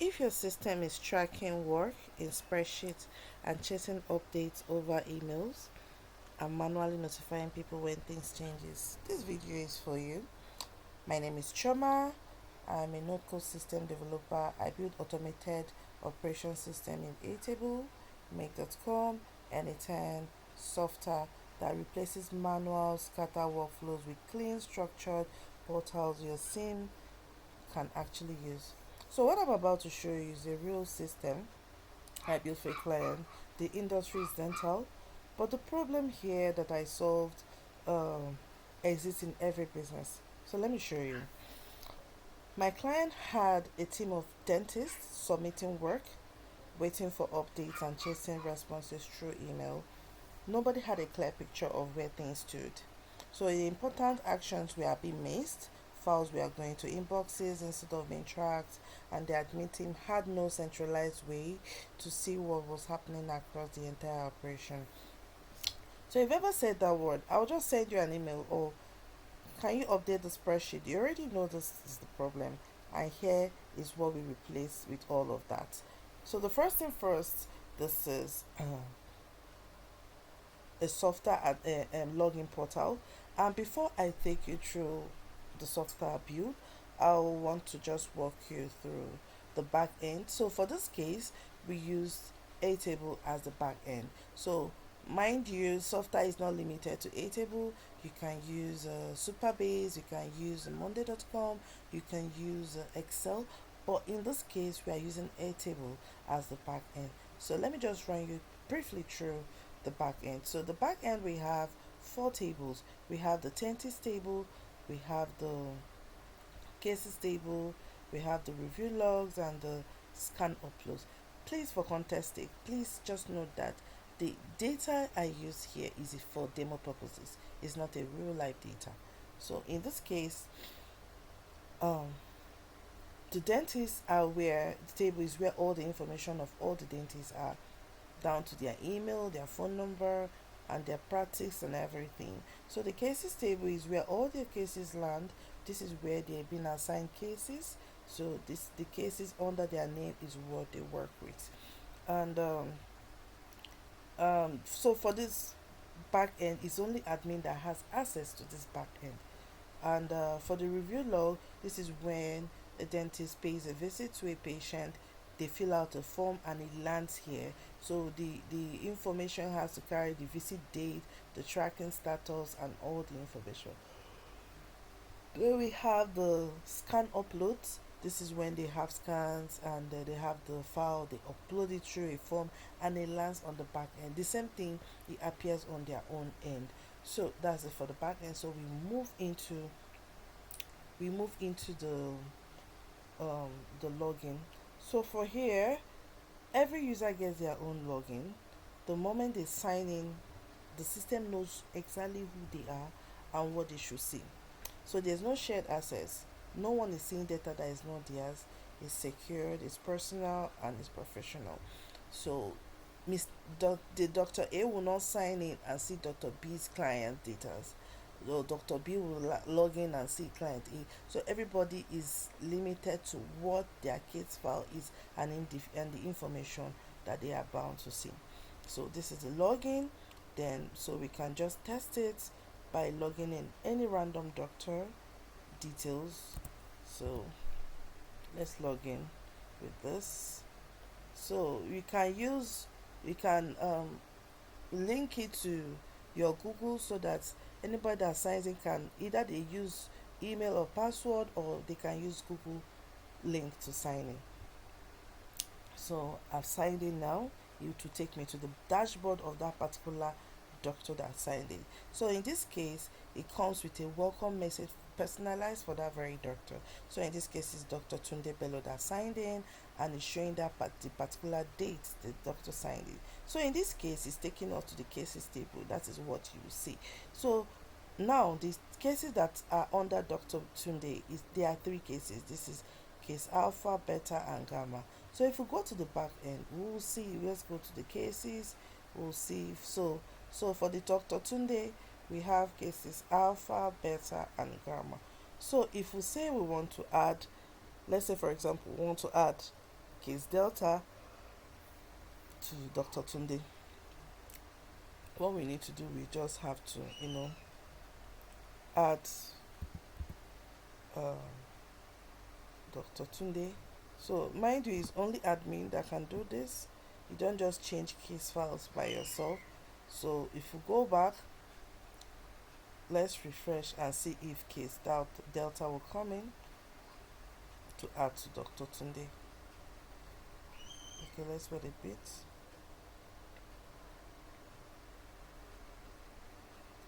If your system is tracking work in spreadsheets and chasing updates over emails and manually notifying people when things changes, this video is for you. My name is Choma. I'm a no-code system developer. I build automated operation system in Airtable, Make.com, Anytime, Softr that replaces manual scatter workflows with clean, structured portals your SIM can actually use. So what I'm about to show you is a real system I built for a client. The industry is dental, but the problem here that I solved um, exists in every business. So let me show you. My client had a team of dentists submitting work, waiting for updates and chasing responses through email. Nobody had a clear picture of where things stood. So the important actions were being missed, files were going to inboxes instead of being tracked, and the admin team had no centralized way to see what was happening across the entire operation. So if you ever said that word, I'll just send you an email or can you update the spreadsheet? You already know this is the problem, and here is what we replace with all of that. So the first thing first, this is a software and a login portal. And before I take you through the software build, I'll want to just walk you through the back end. So for this case, we use Airtable as the back end. So mind you, software is not limited to Airtable. You can use Superbase, you can use Monday.com, you can use Excel. But in this case, we are using Airtable as the back end. So let me just run you briefly through the back end. So the back end, we have four tables. We have the dentist table, we have the cases table, we have the review logs and the scan uploads. Please, for context sake, please just note that the data I use here is for demo purposes. It's not a real life data. So in this case, um the dentists are where the table is where all the information of all the dentists are, down to their email, their phone number, and their practice and everything. So the cases table is where all their cases land. This is where they've been assigned cases. So this the cases under their name is what they work with. And so for this back end, it's only admin that has access to this back end. And for the review log, this is when a dentist pays a visit to a patient, they fill out a form and it lands here. So the information has to carry the visit date, the tracking status, and all the information. Then we have the scan uploads. This is when they have scans and they have the file, they upload it through a form and it lands on the back end. The same thing, it appears on their own end. So that's it for the back end. So we move into the login. So for here, every user gets their own login. The moment they sign in, the system knows exactly who they are and what they should see. So there's no shared access. No one is seeing data that is not theirs. It's secured, it's personal, and it's professional. So the Dr. A will not sign in and see Dr. B's client data. So Dr. B will log in and see client A. So everybody is limited to what their case file is and the information that they are bound to see. So this is the login. Then so we can just test it by logging in any random doctor details. So let's log in with this. So you can link it to your Google so that anybody that signs in can either they use email or password or they can use Google link to sign in. So I've signed in now. It will take me to the dashboard of that particular doctor that signed in. So in this case, it comes with a welcome message personalized for that very doctor. So in this case, it's Dr. Tunde Bello that signed in and it's showing that the particular date the doctor signed in. So in this case, it's taking us to the cases table. That is what you will see. So now the cases that are under Dr. Tunde there are three cases. This is case alpha, beta, and gamma. So if we go to the back end, we will see. Let's go to the cases. We'll see. So for the Dr. Tunde, we have cases alpha, beta, and gamma. So if we say we want to add, let's say for example, we want to add case Delta to Dr. Tunde. What we need to do, we just have to, add uh, Dr. Tunde. So mind you, it's only admin that can do this. You don't just change case files by yourself. So if you go back, let's refresh and see if case Delta will come in to add to Dr. Tunde. Okay, let's wait a bit.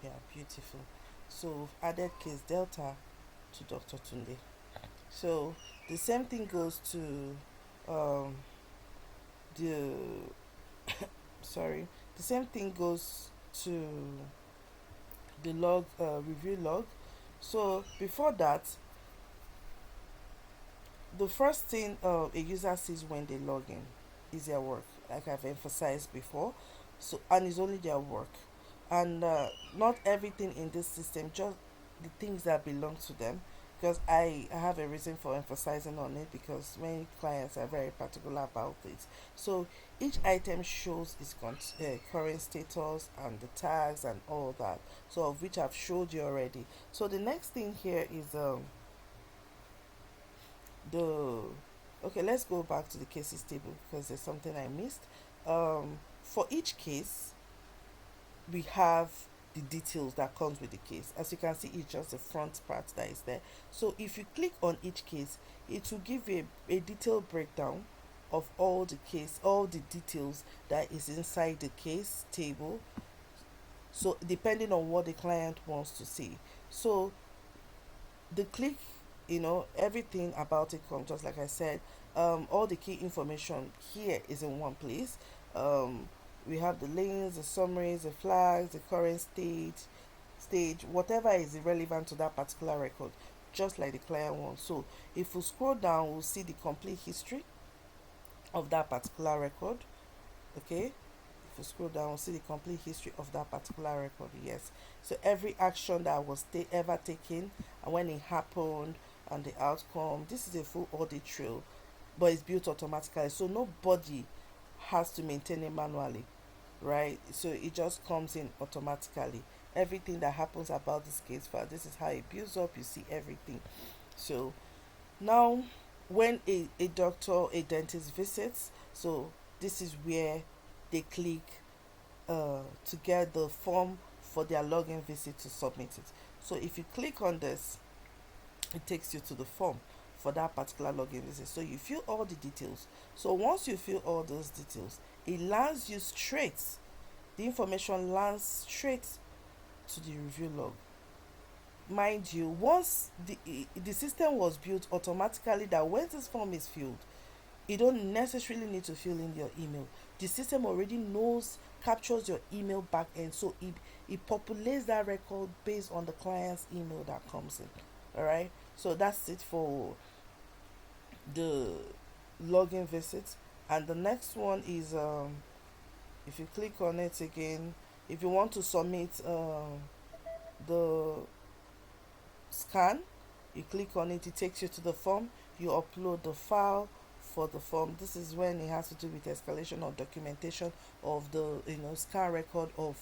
Yeah, beautiful. So we've added case Delta to Dr. Tunde. So the same thing goes to um, the sorry, the same thing goes to the log review log. So before that, the first thing a user sees when they log in is their work, like I've emphasized before. So, and it's only their work, and not everything in this system, just the things that belong to them. Because I have a reason for emphasizing on it, because many clients are very particular about it. So each item shows its current status and the tags and all that, so of which I've showed you already. So the next thing here is the okay, let's go back to the cases table because there's something I missed. For each case, we have the details that comes with the case. As you can see, it's just the front part that is there. So if you click on each case, it will give a detailed breakdown of all the case, all the details that is inside the case table. So depending on what the client wants to see. So the click, everything about it comes, just like I said. All the key information here is in one place. We have the links, the summaries, the flags, the current stage, whatever is relevant to that particular record, just like the client wants. So if we scroll down, we'll see the complete history of that particular record. Okay, if you scroll down, we'll see the complete history of that particular record. Yes, so every action that was ever taken, and when it happened, and the outcome. This is a full audit trail, but it's built automatically, so nobody has to maintain it manually, right? So it just comes in automatically. Everything that happens about this case file, this is how it builds up. You see everything. So now, when a doctor, a dentist visits, so this is where they click to get the form for their login visit to submit it. So if you click on this, it takes you to the form for that particular login visit. So you fill all the details. So once you fill all those details, it lands you straight. The information lands straight to the review log. Mind you, once the system was built automatically that when this form is filled, you don't necessarily need to fill in your email. The system already knows, captures your email back end, so it populates that record based on the client's email that comes in. All right, so that's it for the login visit. And the next one is if you click on it again, if you want to submit the scan, you click on it, it takes you to the form. You upload the file for the form. This is when it has to do with escalation or documentation of the scan record of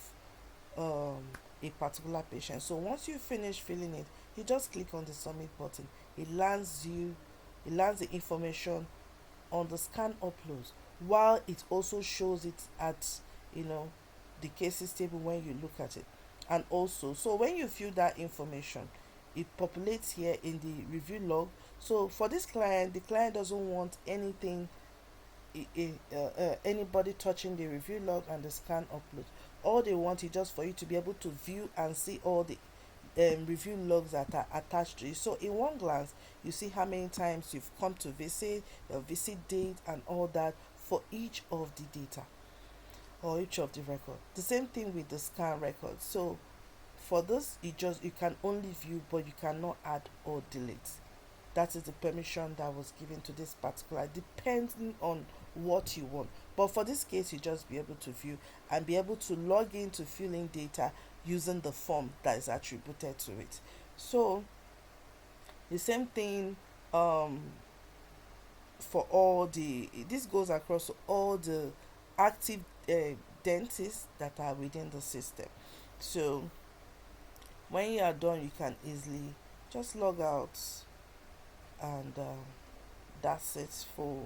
um, a particular patient. So once you finish filling it, you just click on the submit button. It lands the information on the scan uploads, while it also shows it at the cases table when you look at it. And also, so when you fill that information, it populates here in the review log. So for this client, the client doesn't want anything, anybody touching the review log and the scan upload. All they want is just for you to be able to view and see all the review logs that are attached to it. So in one glance, you see how many times you've come to visit, your visit date, and all that for each of the data or each of the record. The same thing with the scan record. So for this, you can only view, but you cannot add or delete. That is the permission that was given to this particular, depending on what you want. But for this case, you just be able to view and be able to log in to fill in data using the form that is attributed to it. So the same thing, for all this goes across all the active dentists that are within the system. So when you are done, you can easily just log out, and that's it for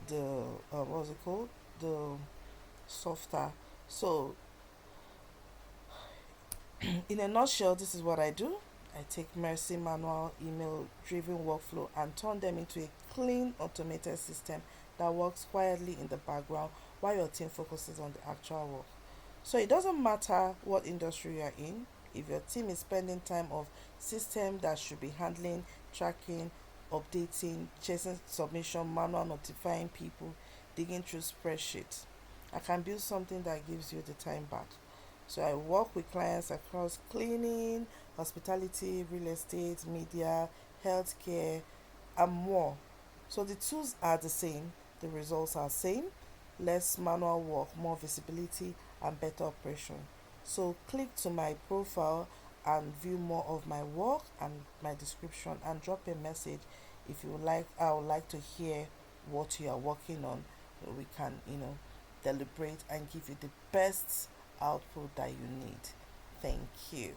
the what's it called, the Softr. So in a nutshell, this is what I do. I take messy manual email driven workflow and turn them into a clean automated system that works quietly in the background while your team focuses on the actual work. So it doesn't matter what industry you are in. If your team is spending time of system that should be handling, tracking, updating, chasing submission, manual notifying people, digging through spreadsheets, I can build something that gives you the time back. So I work with clients across cleaning, hospitality, real estate, media, healthcare, and more. So the tools are the same, the results are same, less manual work, more visibility, and better operation. So click to my profile and view more of my work and my description, and drop a message if you would like. I would like to hear what you are working on. We can, deliberate and give you the best output that you need. Thank you.